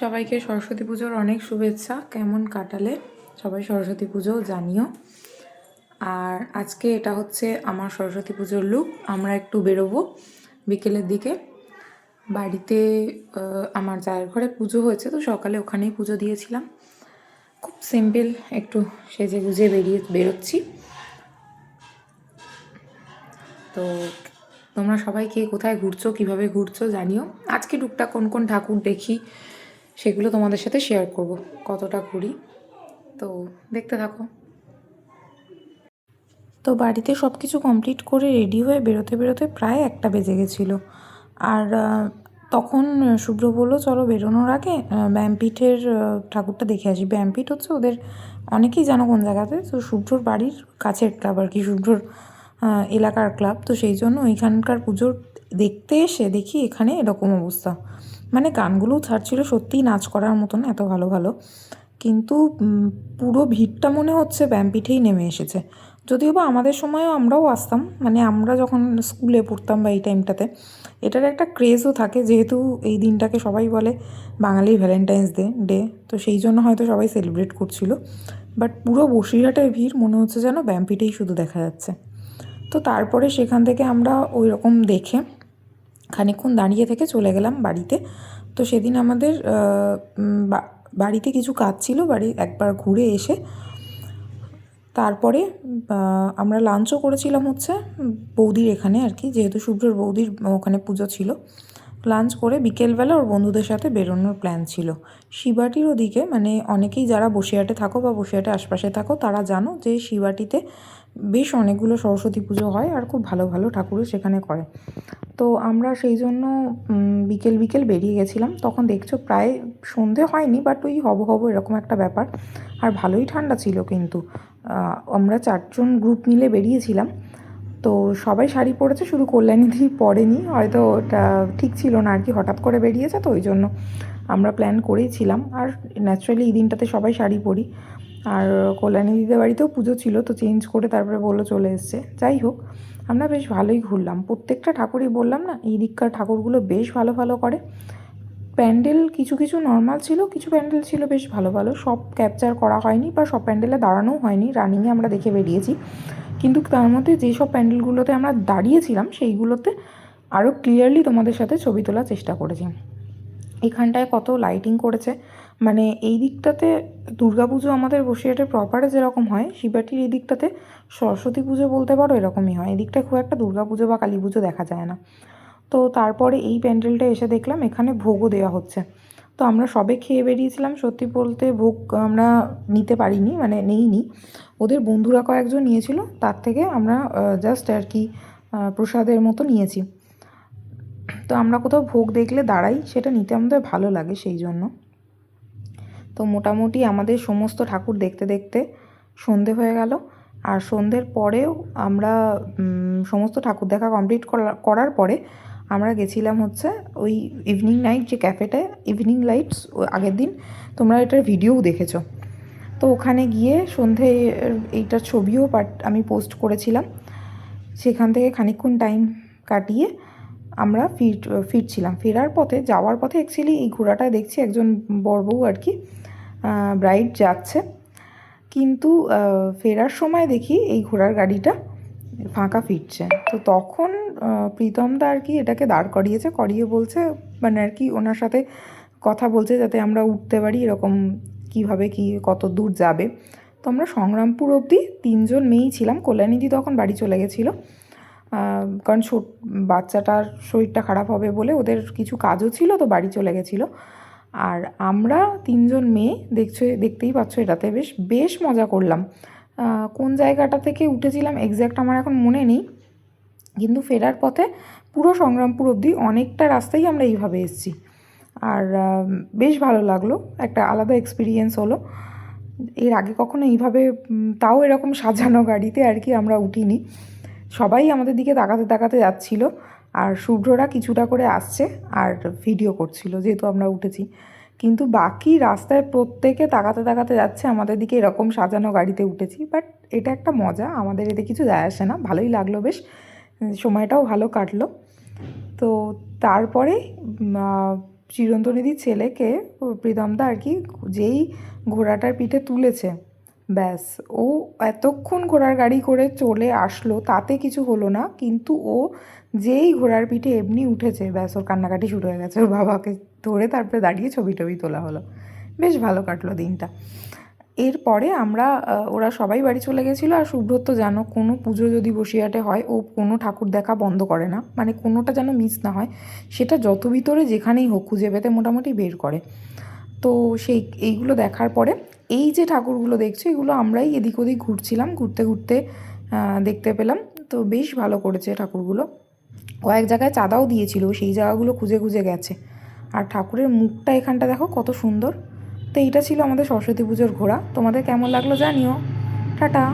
সবাইকে সরস্বতী পুজোর অনেক শুভেচ্ছা। কেমন কাটালে সবাই সরস্বতী পুজো জানিও। আর আজকে এটা হচ্ছে আমার সরস্বতী পুজোর লুক। আমরা একটু বেরোবো বিকেলের দিকে। বাড়িতে আমার জায়ের ঘরে পুজো হয়েছে, তো সকালে ওখানেই পুজো দিয়েছিলাম। খুব সিম্পল একটু সেজে গুজে বেরোচ্ছি। তো তোমরা সবাই কে কোথায় ঘুরছো, কীভাবে ঘুরছো জানিও। আজকে টুকটাক কোন কোন ঠাকুর দেখি সেগুলো তোমাদের সাথে শেয়ার করব, কতটা ঘুরি। তো দেখতে থাকো। তো বাড়িতে সব কিছু কমপ্লিট করে রেডি হয়ে বেরোতে বেরোতে প্রায় 1টা বেজে গেছিলো। আর তখন শুভ্র বললো চলো বেরোনোর আগে ব্যায়ামপীঠের ঠাকুরটা দেখে আসি। ব্যায়ামপীঠ হচ্ছে ওদের অনেকেই জানো কোন জায়গাতে, তো শুভ্রর বাড়ির কাছের ক্লাব আর কি, শুভ্রর এলাকার ক্লাব। তো সেই জন্য ওইখানকার পুজোর দেখতে এসে দেখি এখানে এরকম অবস্থা। মানে গানগুলোও ছাড়ছিল, সত্যিই নাচ করার মতন এত ভালো ভালো। কিন্তু পুরো ভিড়টা মনে হচ্ছে ব্যায়ামপীঠেই নেমে এসেছে। যদিও বা আমাদের সময়ও আমরাও আসতাম, মানে আমরা যখন স্কুলে পড়তাম বা এই টাইমটাতে এটার একটা ক্রেজও থাকে, যেহেতু এই দিনটাকে সবাই বলে বাঙালির ভ্যালেন্টাইন্স ডে। তো সেই জন্য হয়তো সবাই সেলিব্রেট করছিল। বাট পুরো বসিরহাটের ভিড় মনে হচ্ছে যেন ব্যায়ামপীঠেই শুধু দেখা যাচ্ছে। তো তারপরে সেখান থেকে আমরা ওই রকম দেখে খানিকক্ষণ দাঁড়িয়ে থেকে চলে গেলাম বাড়িতে। তো সেদিন আমাদের বাড়িতে কিছু কাজ ছিল, বাড়ি একবার ঘুরে এসে তারপরে আমরা লাঞ্চও করেছিলাম হচ্ছে বৌদির এখানে আর কি, যেহেতু শুভ্রর বৌদির ওখানে পুজো ছিল। লাঞ্চ করে বিকেলবেলা ওর বন্ধুদের সাথে বেরোনোর প্ল্যান ছিল শিবাটির ওদিকে। মানে অনেকেই যারা বসিরহাটে থাকো বা বসিরহাটে আশপাশে থাকো তারা জানো যে শিবাটিতে বেশ অনেকগুলো সরস্বতী পুজো হয় আর খুব ভালো ভালো ঠাকুরও সেখানে করে। তো আমরা সেই জন্য বিকেল বিকেল বেরিয়ে গেছিলাম। তখন দেখছো প্রায় সন্ধে হয়নি, বাট ওই হব হব এরকম একটা ব্যাপার। আর ভালোই ঠান্ডা ছিল কিন্তু। আমরা 4জন গ্রুপ মিলে বেরিয়েছিলাম। তো সবাই শাড়ি পরেছে, শুধু কল্যাণীদি পরেনি, হয়তো ওটা ঠিক ছিল না আর কি, হঠাৎ করে বেরিয়েছে তো ওই জন্য আমরা প্ল্যান করেইছিলাম। আর ন্যাচারালি এই দিনটাতে সবাই শাড়ি পরি। আর কল্যাণী দিদির বাড়িতেও পুজো ছিল, তো চেঞ্জ করে তারপরে বললো চলে এসছে। যাই হোক, আমরা বেশ ভালোই ঘুরলাম। প্রত্যেকটা ঠাকুরই বললাম না, এই দিককার ঠাকুরগুলো বেশ ভালো ভালো করে। প্যান্ডেল কিছু কিছু নর্মাল ছিল, কিছু প্যান্ডেল ছিল বেশ ভালো ভালো। সব ক্যাপচার করা হয়নি বা সব প্যান্ডেলে দাঁড়ানোও হয়নি, রানিংয়ে আমরা দেখে বেরিয়েছি। কিন্তু তার মধ্যে যেসব প্যান্ডেলগুলোতে আমরা দাঁড়িয়েছিলাম সেইগুলোতে আরও ক্লিয়ারলি তোমাদের সাথে ছবি তোলার চেষ্টা করেছি। এখানটায় কত লাইটিং করেছে, মানে এই দিকটাতে দুর্গাপুজো আমাদের বসিরহাটের প্রপারে যেরকম হয়, শিবাটির এই দিকটাতে সরস্বতী পুজো বলতে পারো এরকমই হয়। এদিকটায় খুব একটা দুর্গাপুজো বা কালী পুজো দেখা যায় না। তো তারপরে এই প্যান্ডেলটা এসে দেখলাম এখানে ভোগও দেওয়া হচ্ছে। তো আমরা সবে খেয়ে বেরিয়েছিলাম। সত্যি বলতে ভোগ আমরা নিতে পারিনি, মানে নেইনি, ওদের বন্ধুরা কয়েকজন নিয়েছিল, তার থেকে আমরা জাস্ট আর কি প্রসাদের মতো নিয়েছি। তো আমরা কোথাও ভোগ দেখলে দাঁড়াই, সেটা নিতে আমাদের ভালো লাগে সেই জন্য। তো মোটামুটি আমাদের সমস্ত ঠাকুর দেখতে দেখতে সন্ধে হয়ে গেল। আর সন্ধ্যের পরেও আমরা সমস্ত ঠাকুর দেখা কমপ্লিট করার পরে আমরা গেছিলাম হচ্ছে ওই ইভিনিং নাইট যে ক্যাফেতে, ইভিনিং লাইটস, আগের দিন তোমরা এটার ভিডিওও দেখেছো। তো ওখানে গিয়ে সন্ধে এইটার ছবিও আমি পোস্ট করেছিলাম। সেখান থেকে খানিকক্ষণ টাইম কাটিয়ে আমরা ফিরছিলাম। ফেরার পথে, যাওয়ার পথে অ্যাকচুয়ালি এই ঘোড়াটা দেখছি একজন বড়বউ আর কি, ব্রাইড যাচ্ছে। কিন্তু ফেরার সময় দেখি এই ঘোড়ার গাড়িটা ফাঁকা ফিরছে। তো তখন প্রীতমদা আর কি এটাকে দাঁড় করিয়ে বলছে, মানে আর কি ওনার সাথে কথা বলছে যাতে আমরা উঠতে পারি, এরকম কীভাবে কি কত দূর যাবে। তো আমরা সংগ্রামপুর অবধি 3জন মেয়েই ছিলাম। কল্যাণীদি তখন বাড়ি চলে গেছিলো, কারণ বাচ্চাটার শরীরটা খারাপ হবে বলে ওদের কিছু কাজও ছিল, তো বাড়ি চলে গেছিলো। আর আমরা 3জন মেয়ে দেখতেই পাচ্ছ এটাতে বেশ বেশ মজা করলাম। কোন জায়গাটা থেকে উঠেছিলাম এক্স্যাক্ট আমার এখন মনে নেই, কিন্তু ফেরার পথে পুরো সংগ্রামপুর অবধি অনেকটা রাস্তাই আমরা এইভাবে এসেছি। আর বেশ ভালো লাগলো, একটা আলাদা এক্সপিরিয়েন্স হলো। এর আগে কখনো এইভাবে, তাও এরকম সাজানো গাড়িতে আর কি আমরা উঠিনি। সবাই আমাদের দিকে তাকাতে তাকাতে যাচ্ছিলো, আর শুভ্ররা কিছুটা করে আসছে আর ভিডিও করছিল যেহেতু আমরা উঠেছি। কিন্তু বাকি রাস্তায় প্রত্যেকে তাকাতে তাকাতে যাচ্ছে আমাদের দিকে, এরকম সাজানো গাড়িতে উঠেছি। বাট এটা একটা মজা, আমাদের এতে কিছু যায় আসে না, ভালোই লাগলো, বেশ সময়টাও ভালো কাটলো। তো তারপরে চিরন্তনীদির ছেলেকে প্রীতমদা আর কি যেই ঘোড়াটার পিঠে তুলেছে, ব্যাস ও এতক্ষণ ঘোড়ার গাড়ি করে চলে আসলো, তাতে কিছু হলো না, কিন্তু ও যেই ঘোড়ার পিঠে এমনি উঠেছে, ব্যাস ওর কান্নাকাটি শুরু হয়ে গেছে। ওর বাবাকে ধরে তারপরে দাঁড়িয়ে ছবি টবি তোলা হলো। বেশ ভালো কাটলো দিনটা। এরপরে আমরা ওরা সবাই বাড়ি চলে গেছিলো। আর সুব্রত জানো, কোনো পুজো যদি বসিরহাটে হয় ও কোনো ঠাকুর দেখা বন্ধ করে না, মানে কোনোটা যেন মিস না হয়, সেটা যত ভিতরে যেখানেই হোক খুঁজে পেতে মোটামুটি বের করে। তো এইগুলো দেখার পরে এই যে ঠাকুরগুলো দেখছো, এগুলো আমরাই এদিক ওদিক ঘুরছিলাম, ঘুরতে ঘুরতে দেখতে পেলাম। তো বেশ ভালো করেছে ঠাকুরগুলো। কয়েক জায়গায় চাঁদাও দিয়েছিল, সেই জায়গাগুলো খুঁজে খুঁজে গেছে। আর ঠাকুরের মুখটা এখানটা দেখো কত সুন্দর। তো এইটা ছিল আমাদের সরস্বতী পুজোর ঘোরা। তোমাদের কেমন লাগলো জানিও। টাটা।